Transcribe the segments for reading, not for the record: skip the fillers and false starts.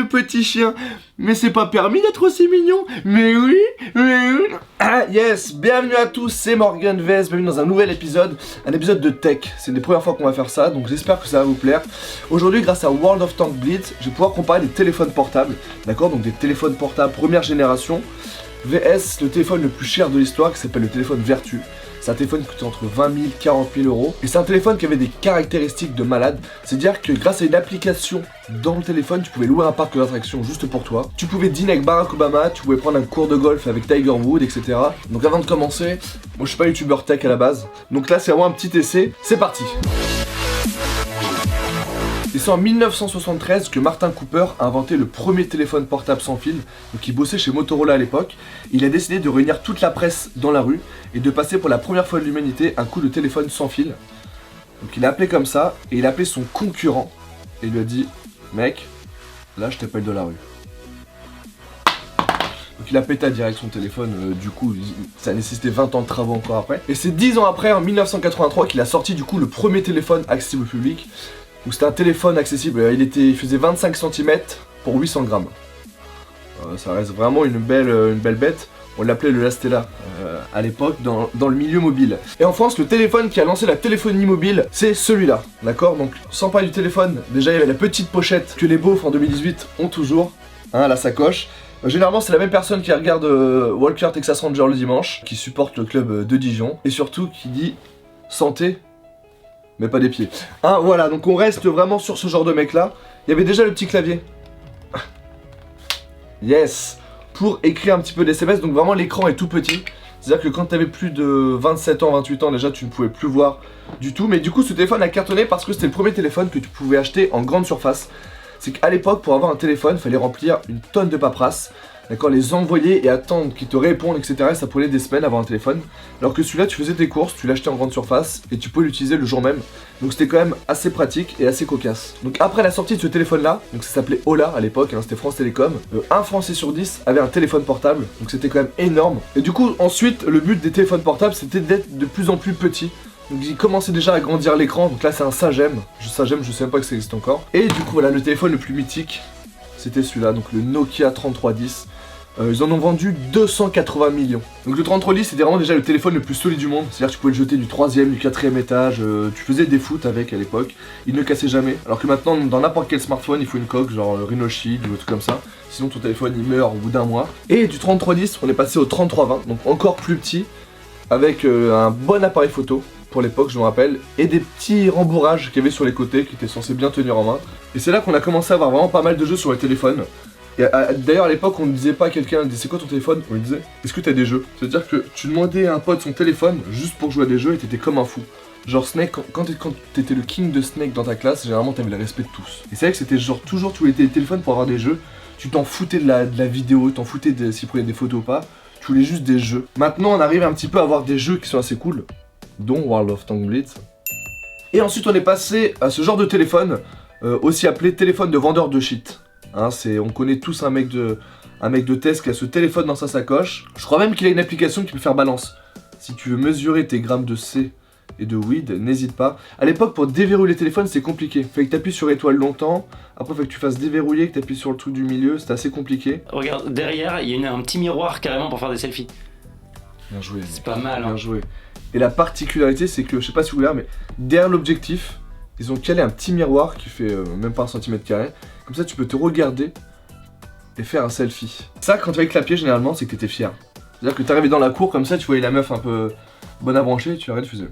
le petit chien. Mais c'est pas permis d'être aussi mignon. Mais oui, mais oui. Ah yes, bienvenue à tous, c'est Morgan Vez, bienvenue dans un nouvel épisode, un épisode de tech. C'est une des premières fois qu'on va faire ça, donc j'espère que ça va vous plaire. Aujourd'hui, grâce à World of Tanks Blitz, je vais pouvoir comparer des téléphones portables, d'accord, donc des téléphones portables première génération, VS le téléphone le plus cher de l'histoire qui s'appelle le téléphone Vertu. C'est un téléphone qui coûtait entre 20 000 et 40 000 euros. Et c'est un téléphone qui avait des caractéristiques de malade. C'est-à-dire que grâce à une application dans le téléphone, tu pouvais louer un parc d'attractions juste pour toi. Tu pouvais dîner avec Barack Obama, tu pouvais prendre un cours de golf avec Tiger Woods, etc. Donc avant de commencer, moi je suis pas youtubeur tech à la base. Donc là c'est vraiment un petit essai. C'est parti. Et c'est en 1973 que Martin Cooper a inventé le premier téléphone portable sans fil, donc il bossait chez Motorola à l'époque. Il a décidé de réunir toute la presse dans la rue et de passer pour la première fois de l'humanité un coup de téléphone sans fil. Donc il a appelé comme ça, et il a appelé son concurrent, et il lui a dit « Mec, là je t'appelle de la rue ». Donc il a pété direct son téléphone, du coup ça a nécessité 20 ans de travaux encore après. Et c'est 10 ans après, en 1983, qu'il a sorti du coup le premier téléphone accessible au public. Donc c'était un téléphone accessible, il faisait 25 cm pour 800 grammes. Ça reste vraiment une belle bête. On l'appelait le Lastella à l'époque dans le milieu mobile. Et en France, le téléphone qui a lancé la téléphonie mobile, c'est celui-là, d'accord? Donc sans parler du téléphone, déjà il y avait la petite pochette que les beaufs en 2018 ont toujours, hein, la sacoche. Généralement c'est la même personne qui regarde Walker Texas Ranger le dimanche, qui supporte le club de Dijon, et surtout qui dit santé, mais pas des pieds. Hein, voilà, donc on reste vraiment sur ce genre de mec là. Il y avait déjà le petit clavier. Yes. Pour écrire un petit peu des SMS, donc vraiment l'écran est tout petit. C'est-à-dire que quand t'avais plus de 27 ans, 28 ans déjà, tu ne pouvais plus voir du tout. Mais du coup ce téléphone a cartonné parce que c'était le premier téléphone que tu pouvais acheter en grande surface. C'est qu'à l'époque, pour avoir un téléphone, il fallait remplir une tonne de paperasse. D'accord, les envoyer et attendre qu'ils te répondent, etc. Ça prenait des semaines avoir un téléphone. Alors que celui-là, tu faisais tes courses, tu l'achetais en grande surface et tu pouvais l'utiliser le jour même. Donc c'était quand même assez pratique et assez cocasse. Donc après la sortie de ce téléphone-là, donc ça s'appelait Ola à l'époque, hein, c'était France Télécom, un Français sur 10 avait un téléphone portable, donc c'était quand même énorme. Et du coup, ensuite, le but des téléphones portables, c'était d'être de plus en plus petits. Donc ils commençaient déjà à grandir l'écran, donc là c'est un Sagem. Sagem, je sais même pas que ça existe encore. Et du coup, voilà, le téléphone le plus mythique, c'était celui-là, donc le Nokia 3310. Ils en ont vendu 280 millions. Donc le 3310 c'était vraiment déjà le téléphone le plus solide du monde. C'est-à-dire que tu pouvais le jeter du 3ème, du 4ème étage, tu faisais des foot avec à l'époque. Il ne cassait jamais. Alors que maintenant dans n'importe quel smartphone il faut une coque, genre Rhino Shield ou un truc comme ça. Sinon ton téléphone il meurt au bout d'un mois. Et du 3310 on est passé au 3320, donc encore plus petit, avec un bon appareil photo pour l'époque je me rappelle, et des petits rembourrages qu'il y avait sur les côtés qui étaient censés bien tenir en main. Et c'est là qu'on a commencé à avoir vraiment pas mal de jeux sur les téléphones. D'ailleurs à l'époque on ne disait pas à quelqu'un c'est quoi ton téléphone, on lui disait est-ce que t'as des jeux. C'est-à-dire que tu demandais à un pote son téléphone juste pour jouer à des jeux et t'étais comme un fou. Genre Snake, quand t'étais le king de Snake dans ta classe, généralement t'avais le respect de tous. Et c'est vrai que c'était genre toujours tu voulais tes téléphones pour avoir des jeux, tu t'en foutais de la vidéo, t'en foutais s'ils prenaient des photos ou pas, tu voulais juste des jeux. Maintenant on arrive un petit peu à avoir des jeux qui sont assez cool, dont World of Tanks Blitz. Et ensuite on est passé à ce genre de téléphone, aussi appelé téléphone de vendeur de shit. Hein, on connaît tous un mec de test qui a ce téléphone dans sa sacoche. Je crois même qu'il a une application qui peut faire balance. Si tu veux mesurer tes grammes de C et de weed, n'hésite pas. À l'époque, pour déverrouiller les téléphones, c'est compliqué. Fallait que tu appuies sur étoile longtemps. Après, fallait que tu fasses déverrouiller, que tu appuies sur le truc du milieu. C'était assez compliqué. Regarde, derrière, il y a un petit miroir carrément pour faire des selfies. Bien joué. C'est pas mal. Bien joué. Et la particularité, c'est que, je sais pas si vous voulez, mais derrière l'objectif, ils ont calé un petit miroir qui fait même pas 1 cm². Comme ça, tu peux te regarder et faire un selfie. Ça, quand tu avais clapier, généralement, c'est que t'étais fier. C'est-à-dire que t'arrivais dans la cour, comme ça, tu voyais la meuf un peu bonne à brancher, et tu arrêtes, tu faisais.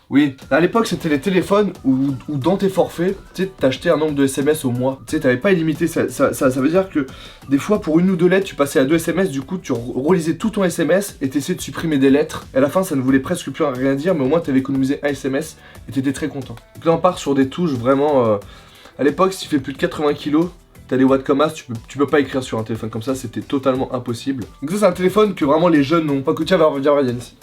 Oui, à l'époque, c'était les téléphones où dans tes forfaits, tu sais, t'achetais un nombre de SMS au mois. Tu sais, t'avais pas illimité. Ça veut dire que des fois, pour 1 ou 2 lettres, tu passais à 2 SMS, du coup, tu relisais tout ton SMS et t'essayais de supprimer des lettres. Et à la fin, ça ne voulait presque plus rien dire, mais au moins, t'avais économisé un SMS et t'étais très content. Donc là, on part sur des touches vraiment. À l'époque, si tu fais plus de 80 kilos, t'as des Wacom, tu peux pas écrire sur un téléphone comme ça, c'était totalement impossible. Donc ça, c'est un téléphone que vraiment les jeunes n'ont pas coûté. Tiens, va dire Yann ici.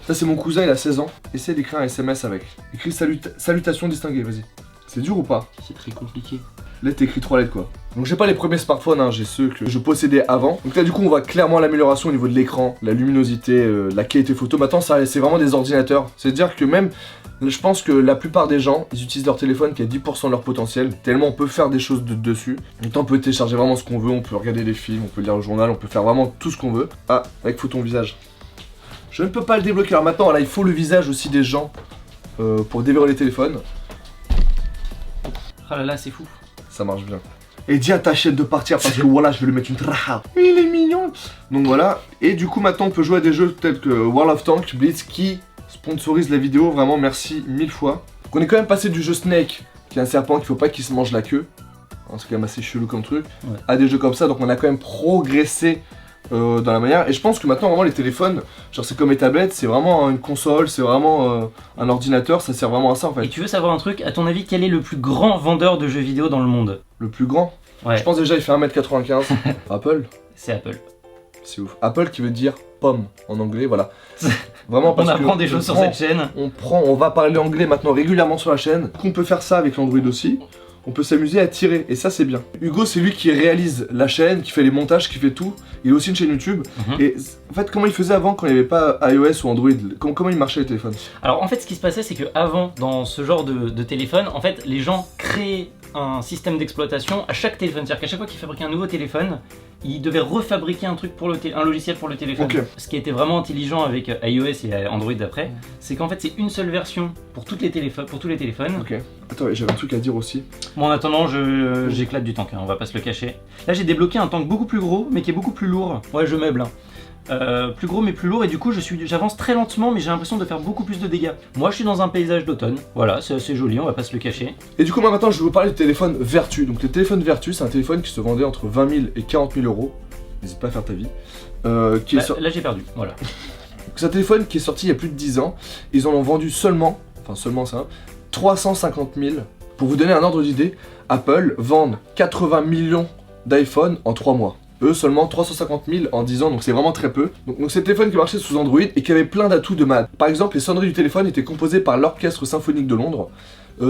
Ça c'est mon cousin, il a 16 ans. Essaye d'écrire un SMS avec. Écris salutations distinguées, vas-y. C'est dur ou pas? C'est très compliqué. Là t'as écrit 3 lettres quoi. Donc j'ai pas les premiers smartphones, hein, j'ai ceux que je possédais avant. Donc là du coup on voit clairement l'amélioration au niveau de l'écran, la luminosité, la qualité photo. Maintenant c'est vraiment des ordinateurs. C'est-à-dire que même, je pense que la plupart des gens, ils utilisent leur téléphone qui a 10% de leur potentiel. Tellement on peut faire des choses dessus. Donc on peut télécharger vraiment ce qu'on veut, on peut regarder des films, on peut lire le journal, on peut faire vraiment tout ce qu'on veut. Ah, avec faut ton visage. Je ne peux pas le débloquer. Alors maintenant là il faut le visage aussi des gens pour déverrouiller les téléphones. Ah là là, c'est fou. Ça marche bien. Et dis à ta chaîne de partir parce que voilà, je vais lui mettre une traha. Il est mignon. Donc voilà. Et du coup, maintenant, on peut jouer à des jeux tels que World of Tanks, Blitz, qui sponsorise la vidéo. Vraiment, merci 1000 fois. Donc on est quand même passé du jeu Snake, qui est un serpent qu'il faut pas qu'il se mange la queue. C'est quand même assez chelou comme truc. Ouais. À des jeux comme ça. Donc on a quand même progressé dans la manière. Et je pense que maintenant, vraiment, les téléphones, genre c'est comme les tablettes, c'est vraiment une console, c'est vraiment un ordinateur. Ça sert vraiment à ça en fait. Et tu veux savoir un truc? À ton avis, quel est le plus grand vendeur de jeux vidéo dans le monde? Le plus grand. Ouais, Je pense déjà il fait 1m95. Apple. c'est Apple. C'est ouf. Apple qui veut dire pomme en anglais, voilà. Vraiment parce On apprend que des choses sur cette chaîne. on va parler anglais maintenant régulièrement sur la chaîne. On peut faire ça avec l'Android aussi. On peut s'amuser à tirer et ça c'est bien. Hugo c'est lui qui réalise la chaîne, qui fait les montages, qui fait tout. Il a aussi une chaîne YouTube. Et en fait comment il faisait avant quand il n'y avait pas iOS ou Android? Comment il marchait les téléphones? Alors en fait, ce qui se passait, c'est que avant, dans ce genre de téléphone, en fait, les gens créaient un système d'exploitation à chaque téléphone. C'est-à-dire qu'à chaque fois qu'ils fabriquaient un nouveau téléphone, ils devaient refabriquer un truc pour un logiciel pour le téléphone. Ok. Ce qui était vraiment intelligent avec iOS et Android après, c'est qu'en fait c'est une seule version pour tous les téléphones. Ok. Attends, j'avais un truc à dire aussi. Bon, en attendant, j'éclate du tank, hein, on va pas se le cacher. Là, j'ai débloqué un tank beaucoup plus gros, mais qui est beaucoup plus lourd. Ouais, je meuble. Hein. Plus gros mais plus lourd, et du coup j'avance très lentement, mais j'ai l'impression de faire beaucoup plus de dégâts. Moi je suis dans un paysage d'automne, voilà, c'est assez joli, on va pas se le cacher. Et du coup moi maintenant je vais vous parler du téléphone Vertu. Donc le téléphone Vertu c'est un téléphone qui se vendait entre 20 000 et 40 000 euros. N'hésite pas à faire ta vie. Là j'ai perdu, voilà. C'est un téléphone qui est sorti il y a plus de 10 ans. Ils en ont vendu seulement ça, 350 000. Pour vous donner un ordre d'idée, Apple vendent 80 millions d'iPhone en 3 mois. Eux seulement 350 000 en 10 ans, donc c'est vraiment très peu. Donc c'est un téléphone qui marchait sous Android et qui avait plein d'atouts de malade. Par exemple, les sonneries du téléphone étaient composées par l'Orchestre Symphonique de Londres.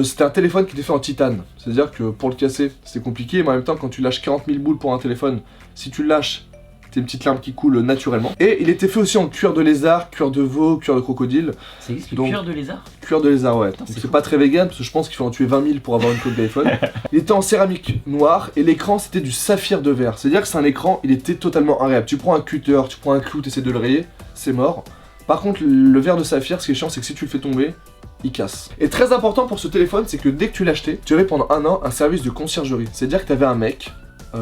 C'était un téléphone qui était fait en titane. C'est-à-dire que pour le casser, c'était compliqué, mais en même temps, quand tu lâches 40 000 boules pour un téléphone, si tu le lâches, t'as une petite larme qui coule naturellement. Et il était fait aussi en cuir de lézard, cuir de veau, cuir de crocodile. Ça existe le Donc, cuir de lézard? Cuir de lézard, ouais. c'est C'est fou. pas très vegan parce que je pense qu'il faut en tuer 20 000 pour avoir une coque d'iPhone. Il était en céramique noire et l'écran c'était du saphir de verre. C'est-à-dire que c'est un écran, il était totalement inréable. Tu prends un cutter, tu prends un clou, tu essaies de le rayer, c'est mort. Par contre, le verre de saphir, ce qui est chiant, c'est que si tu le fais tomber, il casse. Et très important pour ce téléphone, c'est que dès que tu l'achetais, tu avais pendant 1 an un service de conciergerie. C'est-à-dire que tu avais un mec,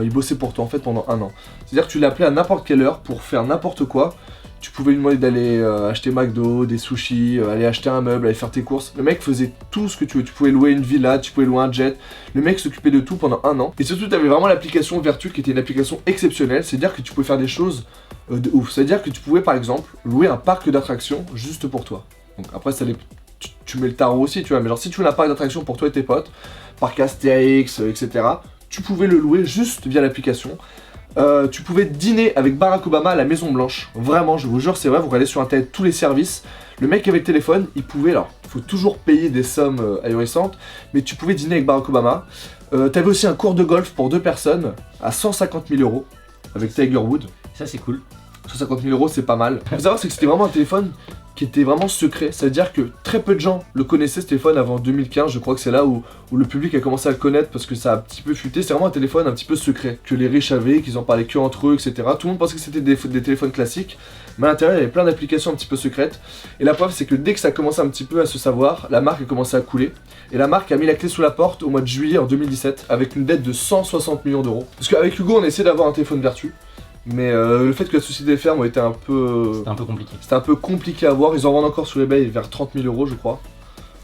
il bossait pour toi en fait pendant 1 an. C'est-à-dire que tu l'appelais à n'importe quelle heure pour faire n'importe quoi. Tu pouvais lui demander d'aller acheter McDo, des sushis, aller acheter un meuble, aller faire tes courses. Le mec faisait tout ce que tu veux. Tu pouvais louer une villa, tu pouvais louer un jet. Le mec s'occupait de tout pendant 1 an. Et surtout, tu avais vraiment l'application Vertu qui était une application exceptionnelle. C'est-à-dire que tu pouvais faire des choses de ouf. C'est-à-dire que tu pouvais par exemple louer un parc d'attractions juste pour toi. Donc après, ça tu mets le tarot aussi, tu vois. Mais genre, si tu veux un parc d'attractions pour toi et tes potes, parc Astérix, etc., tu pouvais le louer juste via l'application. Tu pouvais dîner avec Barack Obama à la Maison Blanche. Vraiment, je vous jure, c'est vrai, vous regardez sur internet tous les services. Le mec avec le téléphone, il pouvait, alors, il faut toujours payer des sommes ahurissantes, mais tu pouvais dîner avec Barack Obama. T'avais aussi un cours de golf pour 2 personnes à 150 000 euros avec Tiger Woods. Ça c'est cool. 150 000 euros, c'est pas mal. Ce qu'il faut savoir, c'est que c'était vraiment un téléphone qui était vraiment secret. C'est-à-dire que très peu de gens le connaissaient, ce téléphone, avant 2015. Je crois que c'est là où le public a commencé à le connaître parce que ça a un petit peu fuité. C'est vraiment un téléphone un petit peu secret, que les riches avaient, qu'ils en parlaient que entre eux, etc. Tout le monde pensait que c'était des téléphones classiques, mais à l'intérieur, il y avait plein d'applications un petit peu secrètes. Et la preuve, c'est que dès que ça commençait un petit peu à se savoir, la marque a commencé à couler. Et la marque a mis la clé sous la porte au mois de juillet en 2017, avec une dette de 160 millions d'euros. Parce qu'avec Hugo, on a essayé d'avoir un téléphone Vertu. Mais le fait que la société des fermes était un peu... C'était un peu compliqué. C'était un peu compliqué à voir, ils en vendent encore sur eBay vers 30 000 euros je crois.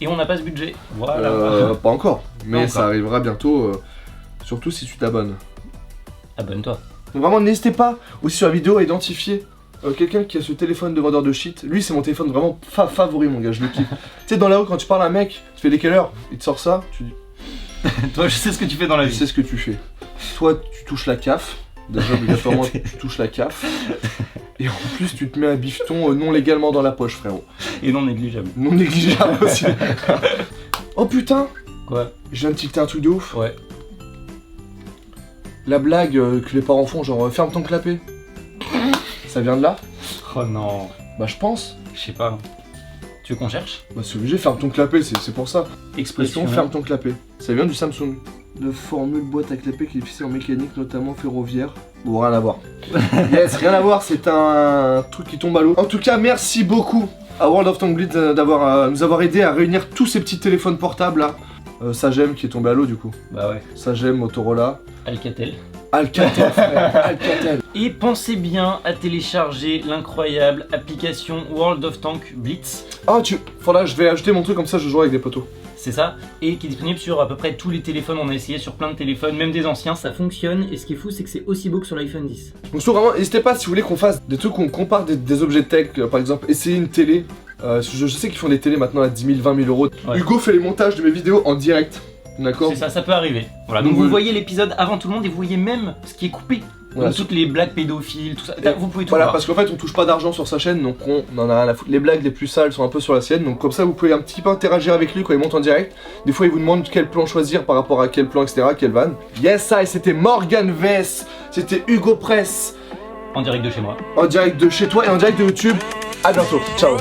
Et on n'a pas ce budget. Voilà. Pas encore, mais Pas encore. ça arrivera bientôt, surtout si tu t'abonnes. Abonne-toi. Donc vraiment n'hésitez pas aussi sur la vidéo à identifier quelqu'un qui a ce téléphone de vendeur de shit. Lui c'est mon téléphone vraiment favori mon gars, je le kiffe. Tu sais dans la rue quand tu parles à un mec, tu fais des quelle heure? Il te sort ça, tu dis... Toi je sais ce que tu fais dans la Je vie. sais ce que tu fais. Toi tu touches la CAF. Déjà obligatoirement tu touches la CAF. Et en plus tu te mets un bifton non légalement dans la poche frérot. Et non négligeable. Non négligeable aussi. Oh putain, Quoi? je viens de tilter un truc de ouf. Ouais. La blague que les parents font, genre ferme ton clapet. Ça vient de là? Oh non. Bah je pense. Je sais pas. Tu veux qu'on cherche? Bah c'est obligé, ferme ton clapet, c'est pour ça. Expression ferme ton clapet. Ça vient du Samsung. De formule boîte à clapet qui est fixée en mécanique, notamment ferroviaire. Bon, rien à voir. Yes, rien à voir, c'est un truc qui tombe à l'eau. En tout cas, merci beaucoup à World of Tank Blitz nous avoir aidé à réunir tous ces petits téléphones portables là. Sagem qui est tombé à l'eau du coup. Bah ouais. Sagem, Motorola. Alcatel. Alcatel, frère. Alcatel. Et pensez bien à télécharger l'incroyable application World of Tank Blitz. Ah, faudra, je vais ajouter mon truc comme ça, je joue avec des potos. C'est ça, et qui est disponible sur à peu près tous les téléphones. On a essayé sur plein de téléphones, même des anciens, ça fonctionne. Et ce qui est fou, c'est que c'est aussi beau que sur l'iPhone 10. Donc vraiment, n'hésitez pas si vous voulez qu'on fasse des trucs où on compare des objets tech, par exemple, essayer une télé. Je sais qu'ils font des télés maintenant à 10 000, 20 000 euros. Ouais. Hugo fait les montages de mes vidéos en direct. D'accord. C'est ça, ça peut arriver. Voilà, donc vous voyez l'épisode avant tout le monde et vous voyez même ce qui est coupé. Voilà, donc toutes les blagues pédophiles, tout ça. Vous pouvez tout voilà, voir. parce qu'en fait on touche pas d'argent sur sa chaîne, donc on en a rien à foutre. Les blagues les plus sales sont un peu sur la sienne, donc comme ça vous pouvez un petit peu interagir avec lui quand il monte en direct. Des fois il vous demande quel plan choisir par rapport à quel plan, etc., quelle vanne. Yes, ça, et c'était Morgan Vess, c'était Hugo Press, En direct de chez moi. en direct de chez toi et en direct de YouTube. À bientôt, ciao.